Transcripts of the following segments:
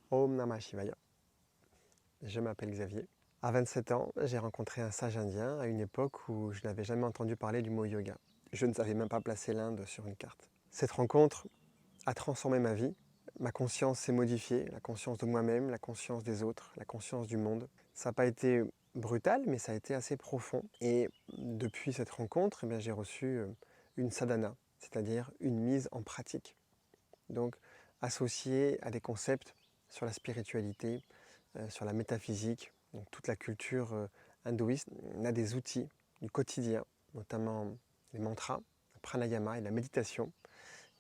Om Namah Shivaya. Je m'appelle Xavier. À 27 ans, j'ai rencontré un sage indien à une époque où je n'avais jamais entendu parler du mot yoga. Je ne savais même pas placer l'Inde sur une carte. Cette rencontre a transformé ma vie. Ma conscience s'est modifiée, la conscience de moi-même, la conscience des autres, la conscience du monde. Ça n'a pas été brutal, mais ça a été assez profond. Et depuis cette rencontre, eh bien, j'ai reçu une sadhana, c'est-à-dire une mise en pratique. Donc associée à des concepts sur la spiritualité, sur la métaphysique, donc toute la culture hindouiste. On a des outils du quotidien, notamment les mantras, le pranayama et la méditation,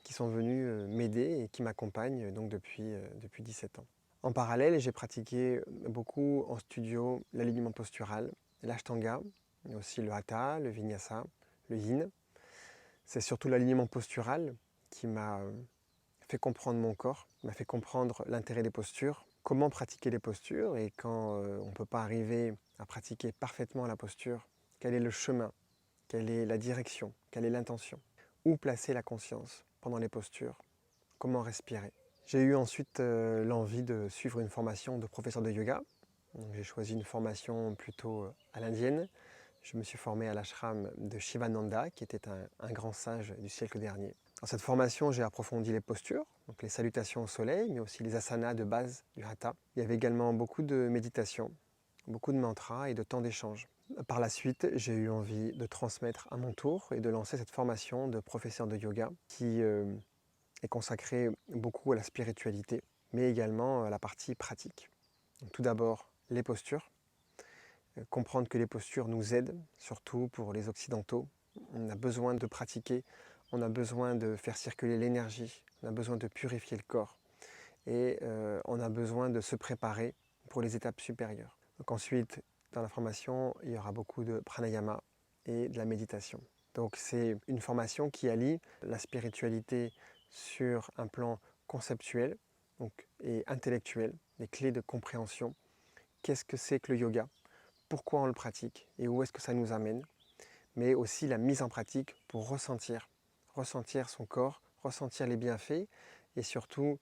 qui sont venus m'aider et qui m'accompagnent donc depuis 17 ans. En parallèle, j'ai pratiqué beaucoup en studio l'alignement postural, l'ashtanga, mais aussi le hatha, le vinyasa, le yin. C'est surtout l'alignement postural qui m'a fait comprendre mon corps, m'a fait comprendre l'intérêt des postures, comment pratiquer les postures et quand on ne peut pas arriver à pratiquer parfaitement la posture, quel est le chemin, quelle est la direction, quelle est l'intention, où placer la conscience pendant les postures, comment respirer. J'ai eu ensuite l'envie de suivre une formation de professeur de yoga. J'ai choisi une formation plutôt à l'indienne. Je me suis formé à l'ashram de Shivananda, qui était un grand sage du siècle dernier. Dans cette formation, j'ai approfondi les postures, donc les salutations au soleil, mais aussi les asanas de base du hatha. Il y avait également beaucoup de méditation, beaucoup de mantras et de temps d'échange. Par la suite, j'ai eu envie de transmettre à mon tour et de lancer cette formation de professeur de yoga qui est consacrée beaucoup à la spiritualité, mais également à la partie pratique. Donc, tout d'abord, les postures. Comprendre que les postures nous aident, surtout pour les occidentaux. On a besoin de pratiquer, on a besoin de faire circuler l'énergie, on a besoin de purifier le corps et on a besoin de se préparer pour les étapes supérieures. Donc ensuite, dans la formation, il y aura beaucoup de pranayama et de la méditation. Donc c'est une formation qui allie la spiritualité sur un plan conceptuel et intellectuel, les clés de compréhension. Qu'est-ce que c'est que le yoga ? Pourquoi on le pratique et où est-ce que ça nous amène, mais aussi la mise en pratique pour ressentir son corps, ressentir les bienfaits et surtout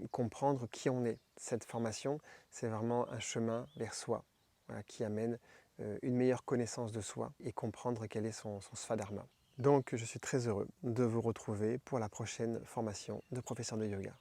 comprendre qui on est. Cette formation, c'est vraiment un chemin vers soi, voilà, qui amène une meilleure connaissance de soi et comprendre quel est son svadharma. Donc je suis très heureux de vous retrouver pour la prochaine formation de professeur de yoga.